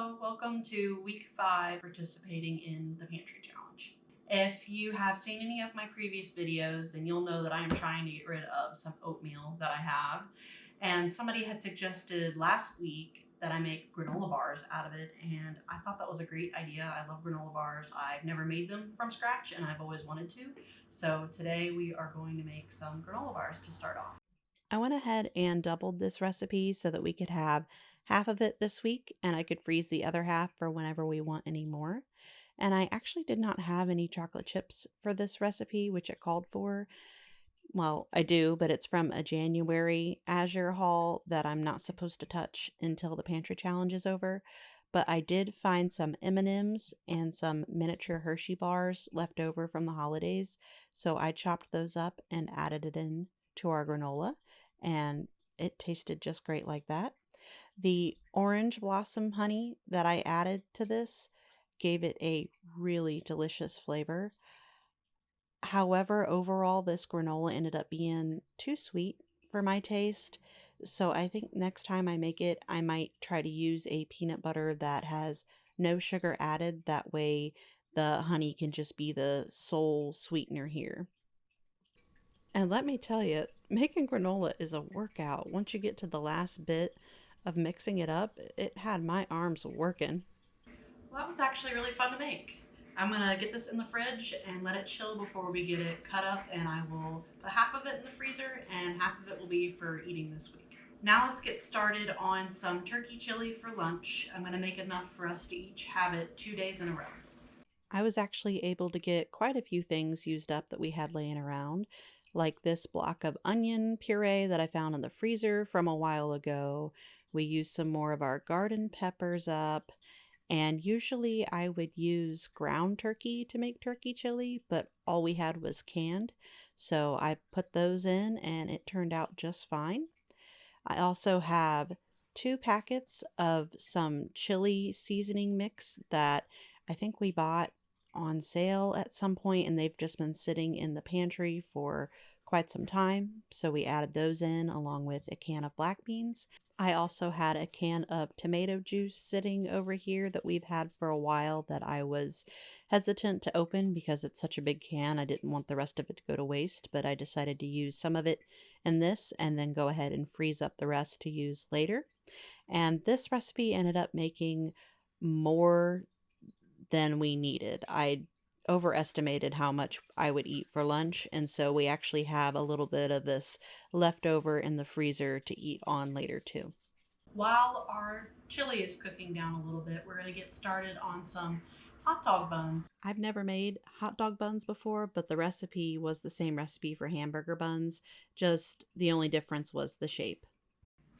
Hello, welcome to week 5 participating in the Pantry Challenge. If you have seen any of my previous videos, then you'll know that I am trying to get rid of some oatmeal that I have. And somebody had suggested last week that I make granola bars out of it, and I thought that was a great idea. I love granola bars. I've never made them from scratch, and I've always wanted to. So today we are going to make some granola bars to start off. I went ahead and doubled this recipe so that we could have half of it this week and I could freeze the other half for whenever we want any more. And I actually did not have any chocolate chips for this recipe, which it called for. Well, I do, but it's from a January Azure haul that I'm not supposed to touch until the pantry challenge is over. But I did find some M&Ms and some miniature Hershey bars left over from the holidays, so I chopped those up and added it in to our granola, and it tasted just great like that. The orange blossom honey that I added to this gave it a really delicious flavor. However, overall, this granola ended up being too sweet for my taste. So I think next time I make it, I might try to use a peanut butter that has no sugar added. That way, the honey can just be the sole sweetener here. And let me tell you, making granola is a workout. Once you get to the last bit of mixing it up, it had my arms working. Well, that was actually really fun to make. I'm gonna get this in the fridge and let it chill before we get it cut up, and I will put half of it in the freezer and half of it will be for eating this week. Now let's get started on some turkey chili for lunch. I'm gonna make enough for us to each have it 2 days in a row. I was actually able to get quite a few things used up that we had laying around, like this block of onion puree that I found in the freezer from a while ago. We used some more of our garden peppers up, and usually I would use ground turkey to make turkey chili, but all we had was canned. So I put those in and it turned out just fine. I also have 2 packets of some chili seasoning mix that I think we bought on sale at some point, and they've just been sitting in the pantry for quite some time. So we added those in along with a can of black beans. I also had a can of tomato juice sitting over here that we've had for a while that I was hesitant to open because it's such a big can. I didn't want the rest of it to go to waste, but I decided to use some of it in this and then go ahead and freeze up the rest to use later. And this recipe ended up making more than we needed. I overestimated how much I would eat for lunch, and so we actually have a little bit of this left over in the freezer to eat on later too. While our chili is cooking down a little bit, we're gonna get started on some hot dog buns. I've never made hot dog buns before, but the recipe was the same recipe for hamburger buns, just the only difference was the shape.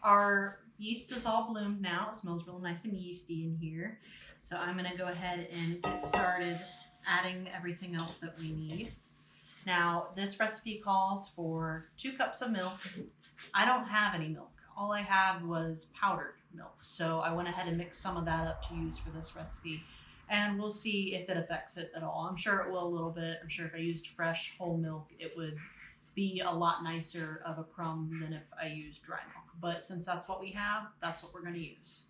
Our yeast is all bloomed now. It smells real nice and yeasty in here. So I'm gonna go ahead and get started adding everything else that we need. Now, this recipe calls for 2 cups of milk. I don't have any milk. All I have was powdered milk. So I went ahead and mixed some of that up to use for this recipe. And we'll see if it affects it at all. I'm sure it will a little bit. I'm sure if I used fresh whole milk, it would be a lot nicer of a crumb than if I used dry milk. But since that's what we have, that's what we're going to use.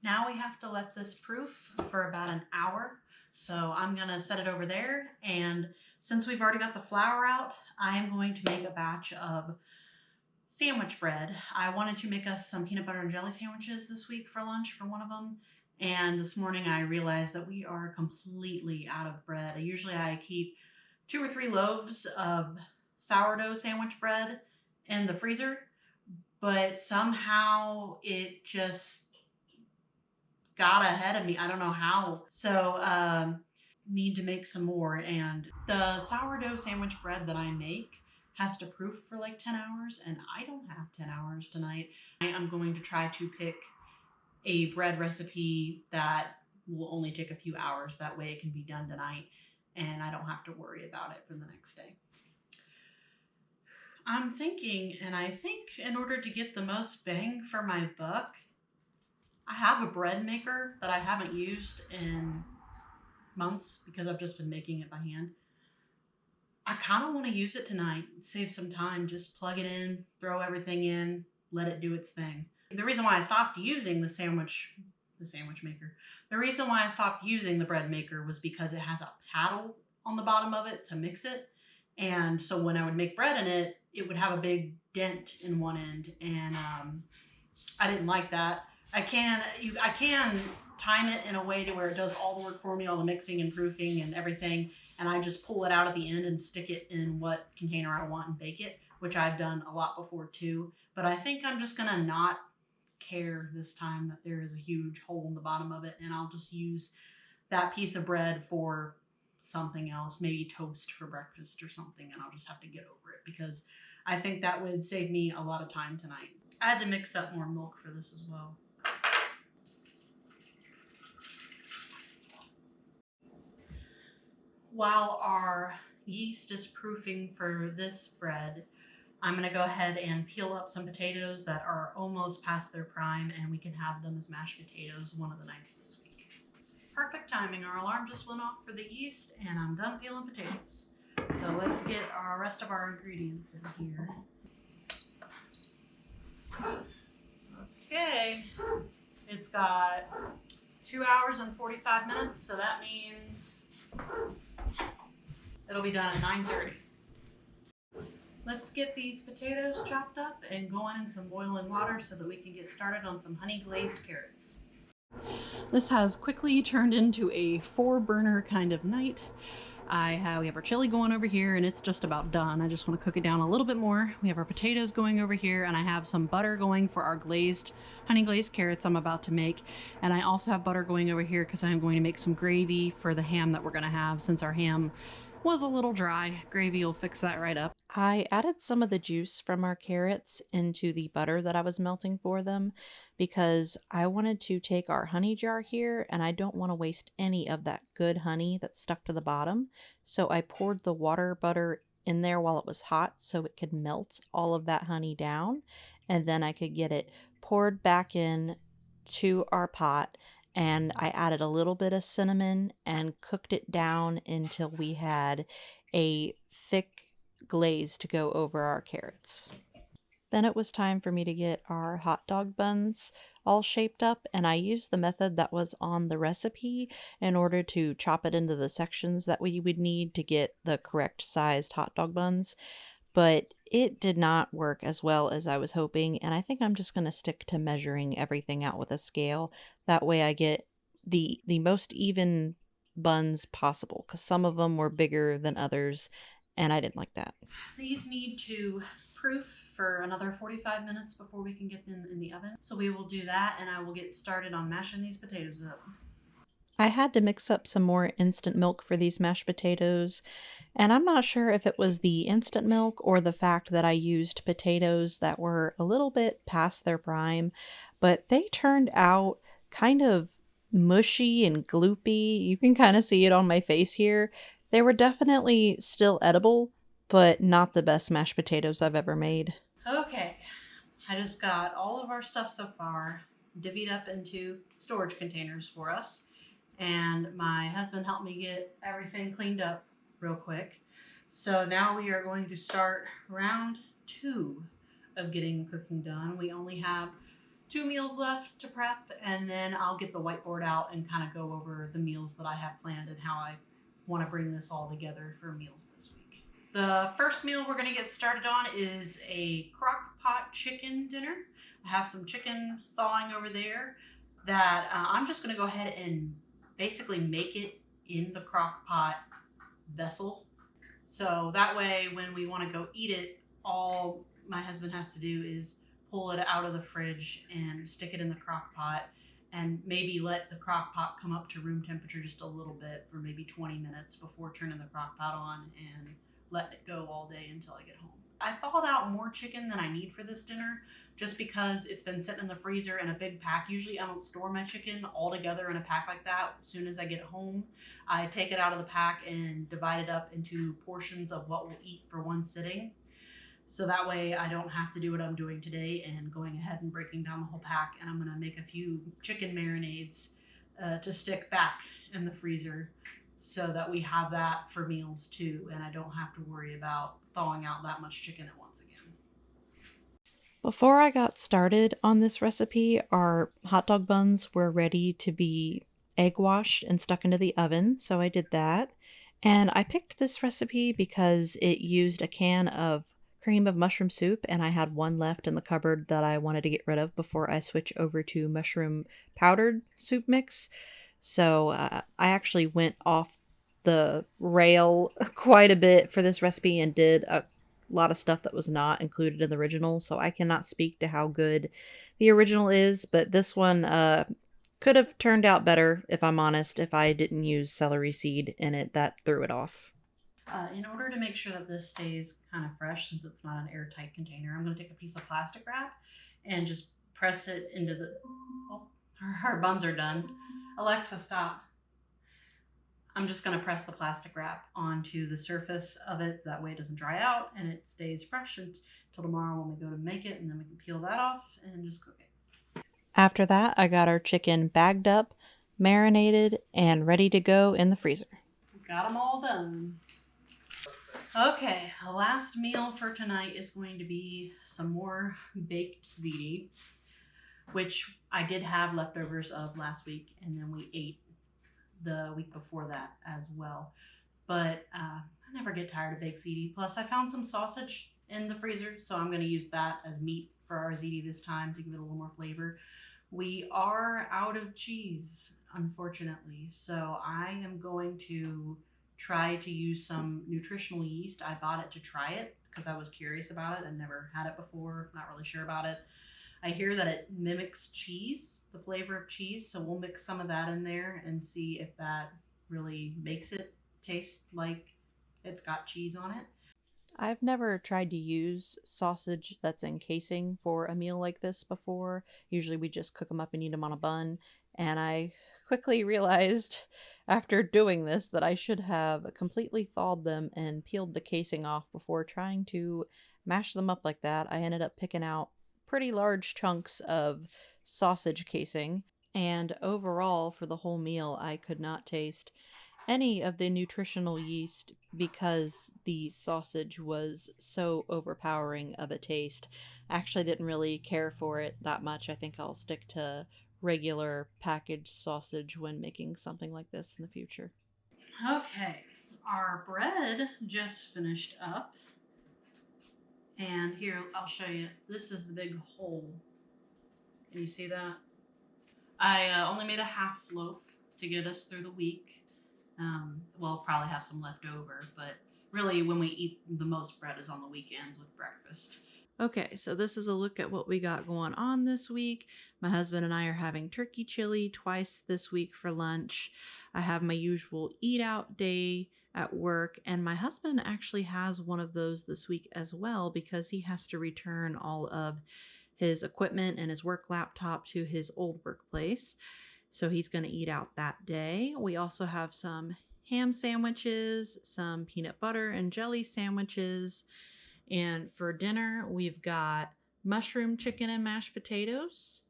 Now we have to let this proof for about an hour. So I'm going to set it over there. And since we've already got the flour out, I am going to make a batch of sandwich bread. I wanted to make us some peanut butter and jelly sandwiches this week for lunch for one of them. And this morning I realized that we are completely out of bread. Usually I keep 2 or 3 loaves of sourdough sandwich bread in the freezer, but somehow it just got ahead of me. I don't know how. So need to make some more. And the sourdough sandwich bread that I make has to proof for like 10 hours, and I don't have 10 hours tonight. I am going to try to pick a bread recipe that will only take a few hours. That way it can be done tonight and I don't have to worry about it for the next day. I'm thinking, and I think in order to get the most bang for my buck, I have a bread maker that I haven't used in months because I've just been making it by hand. I kind of want to use it tonight, save some time, just plug it in, throw everything in, let it do its thing. The reason why I stopped using the sandwich the sandwich maker. The reason why I stopped using the bread maker was because it has a paddle on the bottom of it to mix it. And so when I would make bread in it, it would have a big dent in one end. And I didn't like that. I can time it in a way to where it does all the work for me, all the mixing and proofing and everything, and I just pull it out at the end and stick it in what container I want and bake it, which I've done a lot before too. But I think I'm just gonna not care this time that there is a huge hole in the bottom of it, and I'll just use that piece of bread for something else, maybe toast for breakfast or something, and I'll just have to get over it because I think that would save me a lot of time tonight. I had to mix up more milk for this as well. While our yeast is proofing for this bread, I'm gonna go ahead and peel up some potatoes that are almost past their prime, and we can have them as mashed potatoes one of the nights this week. Perfect timing, our alarm just went off for the yeast and I'm done peeling potatoes. So let's get our rest of our ingredients in here. Okay, it's got 2 hours and 45 minutes, so that means it'll be done at 9:30. Let's get these potatoes chopped up and going in some boiling water so that we can get started on some honey glazed carrots. This has quickly turned into a 4-burner kind of night. We have our chili going over here and it's just about done. I just want to cook it down a little bit more. We have our potatoes going over here and I have some butter going for our honey glazed carrots I'm about to make. And I also have butter going over here because I'm going to make some gravy for the ham that we're going to have. Since our ham was a little dry, gravy will fix that right up. I added some of the juice from our carrots into the butter that I was melting for them because I wanted to take our honey jar here and I don't want to waste any of that good honey that's stuck to the bottom. So I poured the water butter in there while it was hot so it could melt all of that honey down, and then I could get it poured back in to our pot. And I added a little bit of cinnamon and cooked it down until we had a thick glaze to go over our carrots. Then it was time for me to get our hot dog buns all shaped up, and I used the method that was on the recipe in order to chop it into the sections that we would need to get the correct sized hot dog buns. But it did not work as well as I was hoping, and I think I'm just going to stick to measuring everything out with a scale. That way I get the most even buns possible, because some of them were bigger than others, and I didn't like that. These need to proof for another 45 minutes before we can get them in the oven. So we will do that and I will get started on mashing these potatoes up. I had to mix up some more instant milk for these mashed potatoes, and I'm not sure if it was the instant milk or the fact that I used potatoes that were a little bit past their prime, but they turned out kind of mushy and gloopy. You can kind of see it on my face here. They were definitely still edible, but not the best mashed potatoes I've ever made. Okay, I just got all of our stuff so far divvied up into storage containers for us. And my husband helped me get everything cleaned up real quick. So now we are going to start round 2 of getting cooking done. We only have 2 meals left to prep, and then I'll get the whiteboard out and kind of go over the meals that I have planned and how I want to bring this all together for meals this week. The first meal we're going to get started on is a crock pot chicken dinner. I have some chicken thawing over there that I'm just going to go ahead and basically make it in the crock pot vessel. So that way when we want to go eat it, all my husband has to do is pull it out of the fridge and stick it in the crock pot and maybe let the crock pot come up to room temperature just a little bit for maybe 20 minutes before turning the crock pot on and letting it go all day until I get home. I thawed out more chicken than I need for this dinner just because it's been sitting in the freezer in a big pack. Usually I don't store my chicken all together in a pack like that. As soon as I get home, I take it out of the pack and divide it up into portions of what we'll eat for one sitting. So that way I don't have to do what I'm doing today and going ahead and breaking down the whole pack. And I'm gonna make a few chicken marinades to stick back in the freezer so that we have that for meals too, and I don't have to worry about thawing out that much chicken at once again. Before I got started on this recipe, our hot dog buns were ready to be egg washed and stuck into the oven, so I did that. And I picked this recipe because it used a can of cream of mushroom soup, and I had one left in the cupboard that I wanted to get rid of before I switch over to mushroom powdered soup mix. So I actually went off the rail quite a bit for this recipe and did a lot of stuff that was not included in the original. So I cannot speak to how good the original is, but this one could have turned out better, if I'm honest, if I didn't use celery seed in it. That threw it off. In order to make sure that this stays kind of fresh, since it's not an airtight container, I'm going to take a piece of plastic wrap and just press it into the. Oh, our buns are done. Alexa, stop. I'm just going to press the plastic wrap onto the surface of it. That way it doesn't dry out and it stays fresh until tomorrow when we go to make it. And then we can peel that off and just cook it. After that, I got our chicken bagged up, marinated, and ready to go in the freezer. Got them all done. Okay, the last meal for tonight is going to be some more baked ziti, which I did have leftovers of last week, and then we ate the week before that as well. But I never get tired of baked ziti. Plus, I found some sausage in the freezer, so I'm going to use that as meat for our ziti this time to give it a little more flavor. We are out of cheese, unfortunately, so I am going to try to use some nutritional yeast. I bought it to try it because I was curious about it. I never had it before, not really sure about it. I hear that it mimics cheese, the flavor of cheese, so we'll mix some of that in there and see if that really makes it taste like it's got cheese on it. I've never tried to use sausage that's in casing for a meal like this before. Usually we just cook them up and eat them on a bun. And I quickly realized after doing this that I should have completely thawed them and peeled the casing off before trying to mash them up like that. I ended up picking out pretty large chunks of sausage casing. And overall, for the whole meal, I could not taste any of the nutritional yeast because the sausage was so overpowering of a taste. I actually didn't really care for it that much. I think I'll stick to regular packaged sausage when making something like this in the future. Okay, our bread just finished up. And here, I'll show you. This is the big hole. Can you see that? I only made a half loaf to get us through the week. We'll probably have some left over, but really, when we eat the most bread is on the weekends with breakfast. Okay, so this is a look at what we got going on this week. My husband and I are having turkey chili twice this week for lunch. I have my usual eat out day at work, and my husband actually has one of those this week as well because he has to return all of his equipment and his work laptop to his old workplace. So he's going to eat out that day. We also have some ham sandwiches, some peanut butter and jelly sandwiches, and for dinner, we've got mushroom chicken and mashed potatoes,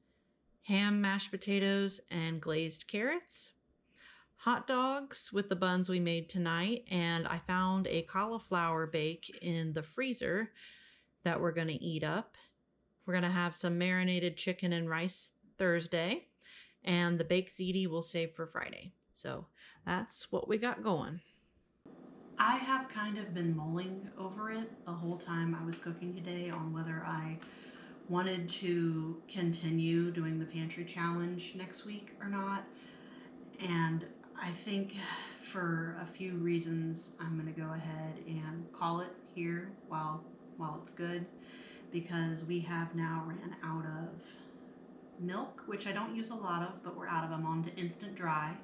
ham mashed potatoes and glazed carrots, hot dogs with the buns we made tonight, and I found a cauliflower bake in the freezer that we're going to eat up. We're going to have some marinated chicken and rice Thursday, and the baked ziti we'll save for Friday. So that's what we got going. I have kind of been mulling over it the whole time I was cooking today on whether I wanted to continue doing the pantry challenge next week or not. And I think for a few reasons, I'm going to go ahead and call it here while it's good because we have now ran out of milk, which I don't use a lot of, but we're out of them onto instant dry,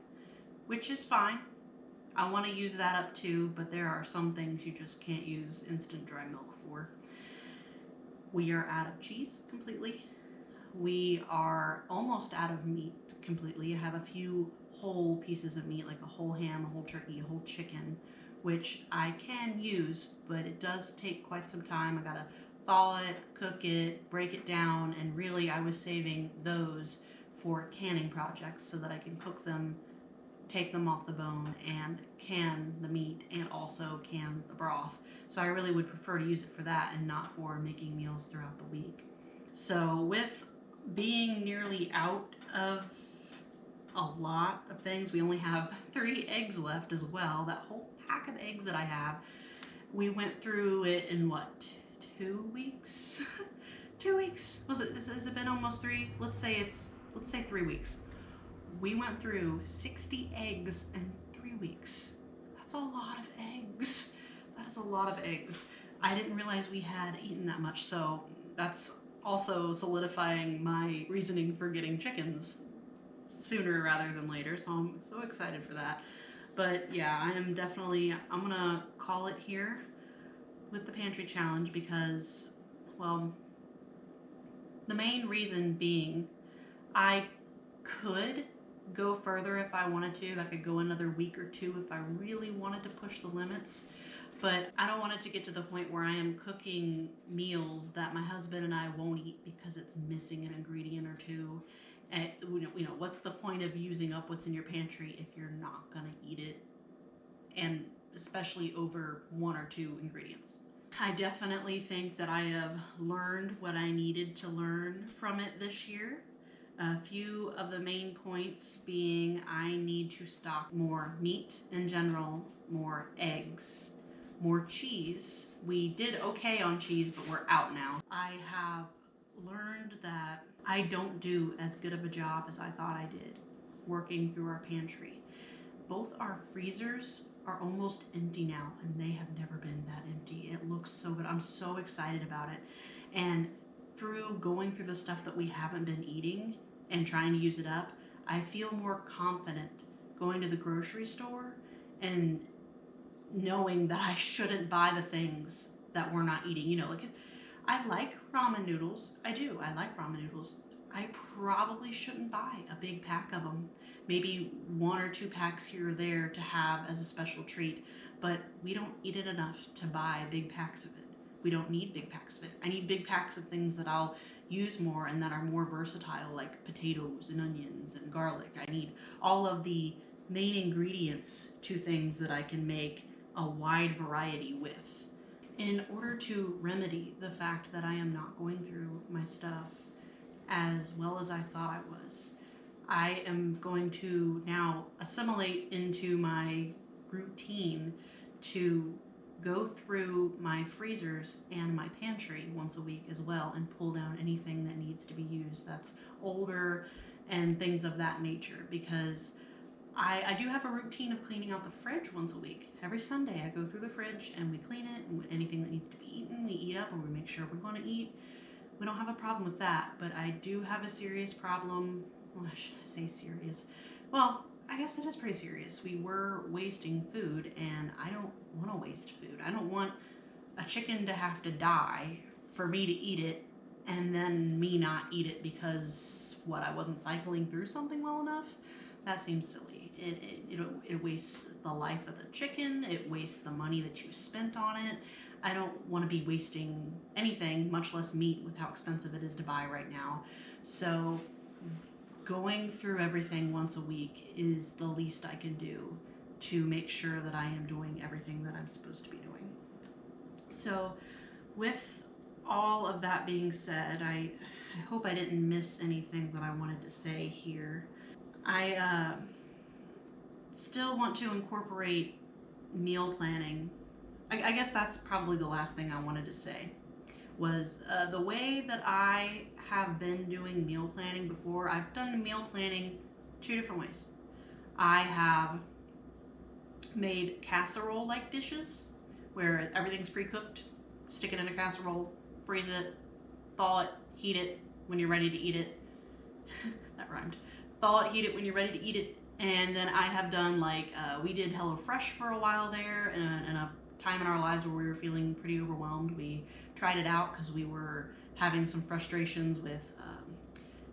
which is fine. I want to use that up too, but there are some things you just can't use instant dry milk for. We are out of cheese completely. We are almost out of meat completely. I have a few whole pieces of meat, like a whole ham, a whole turkey, a whole chicken, which I can use, but it does take quite some time. I gotta thaw it, cook it, break it down, and really I was saving those for canning projects so that I can cook them, take them off the bone, and can the meat and also can the broth. So I really would prefer to use it for that and not for making meals throughout the week. So with being nearly out of a lot of things, we only have 3 eggs left as well. That whole pack of eggs that I have, we went through it in what, 2 weeks? 2 weeks? Has it been almost 3? Let's say 3 weeks. We went through 60 eggs in 3 weeks. That's a lot of eggs. That is a lot of eggs. I didn't realize we had eaten that much, so that's also solidifying my reasoning for getting chickens sooner rather than later, so I'm so excited for that. But yeah, I'm gonna call it here with the pantry challenge because, well, the main reason being I could go further if I wanted to. I could go another week or 2 if I really wanted to push the limits. But I don't want it to get to the point where I am cooking meals that my husband and I won't eat because it's missing an ingredient or 2. And what's the point of using up what's in your pantry if you're not gonna eat it, and especially over 1 or 2 ingredients. I definitely think that I have learned what I needed to learn from it this year. A few of the main points being I need to stock more meat in general, more eggs, more cheese. We did okay on cheese, but we're out now. I have learned that I don't do as good of a job as I thought I did working through our pantry. Both our freezers are almost empty now, and they have never been that empty. It looks so good. I'm so excited about it. And through going through the stuff that we haven't been eating and trying to use it up, I feel more confident going to the grocery store and knowing that I shouldn't buy the things that we're not eating. Like I like ramen noodles. I do. I like ramen noodles. I probably shouldn't buy a big pack of them. Maybe 1 or 2 packs here or there to have as a special treat, but we don't eat it enough to buy big packs of it. We don't need big packs of it. I need big packs of things that I'll use more and that are more versatile, like potatoes and onions and garlic. I need all of the main ingredients to things that I can make a wide variety with. In order to remedy the fact that I am not going through my stuff as well as I thought I was, I am going to now assimilate into my routine to go through my freezers and my pantry once a week as well and pull down anything that needs to be used that's older and things of that nature, because I do have a routine of cleaning out the fridge once a week. Every Sunday I go through the fridge and we clean it, and anything that needs to be eaten we eat up, or we make sure we're going to eat. We don't have a problem with that, but I do have a serious problem. Well, should I say serious? Well, I guess it is pretty serious. We were wasting food, and I don't want to waste food. I don't want a chicken to have to die for me to eat it, and then me not eat it because, I wasn't cycling through something well enough? That seems silly. It wastes the life of the chicken. It wastes the money that you spent on it. I don't want to be wasting anything, much less meat, with how expensive it is to buy right now. So going through everything once a week is the least I can do to make sure that I am doing everything that I'm supposed to be doing. So with all of that being said, I hope I didn't miss anything that I wanted to say here. I still want to incorporate meal planning. I guess that's probably the last thing I wanted to say, was the way that I have been doing meal planning before. I've done meal planning 2 different ways. I have made casserole-like dishes where everything's pre-cooked, stick it in a casserole, freeze it, thaw it, heat it when you're ready to eat it. That rhymed. Thaw it, heat it when you're ready to eat it. And then I have done we did HelloFresh for a while there, in a time in our lives where we were feeling pretty overwhelmed. We tried it out because we were having some frustrations with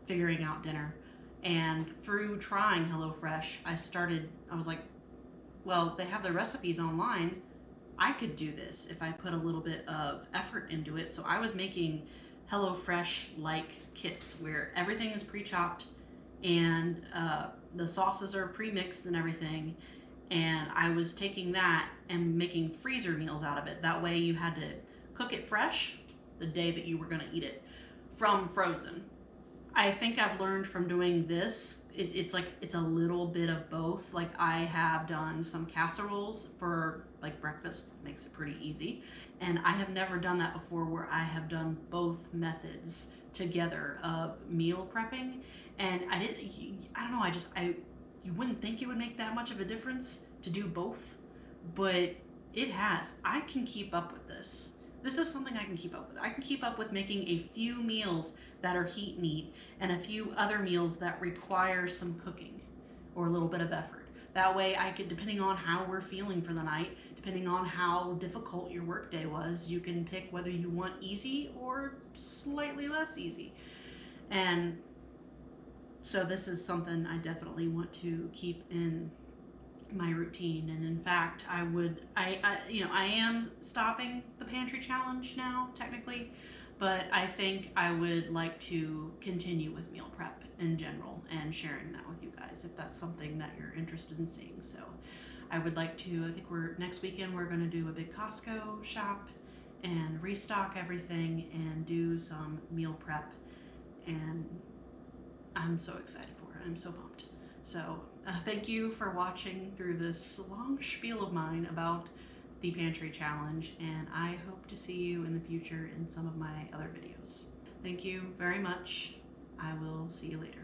figuring out dinner. And through trying HelloFresh, I was like, well, they have their recipes online. I could do this if I put a little bit of effort into it. So I was making HelloFresh-like kits where everything is pre-chopped and the sauces are pre-mixed and everything. And I was taking that and making freezer meals out of it. That way you had to cook it fresh the day that you were going to eat it. from frozen. I think I've learned from doing this, it's like it's a little bit of both. Like I have done some casseroles for like breakfast, makes it pretty easy. And I have never done that before where I have done both methods together of meal prepping. And I don't know, you wouldn't think it would make that much of a difference to do both, but it has. I can keep up with this. This is something I can keep up with. I can keep up with making a few meals that are heat meat and a few other meals that require some cooking or a little bit of effort. That way I could, depending on how we're feeling for the night, depending on how difficult your workday was, you can pick whether you want easy or slightly less easy. And so this is something I definitely want to keep in my routine. And in fact, I am stopping the pantry challenge now technically, but I think I would like to continue with meal prep in general and sharing that with you guys if that's something that you're interested in seeing. So I would like to, I think next weekend we're going to do a big Costco shop and restock everything and do some meal prep, and I'm so excited for it. I'm so pumped. So thank you for watching through this long spiel of mine about the Pantry Challenge, and I hope to see you in the future in some of my other videos. Thank you very much. I will see you later.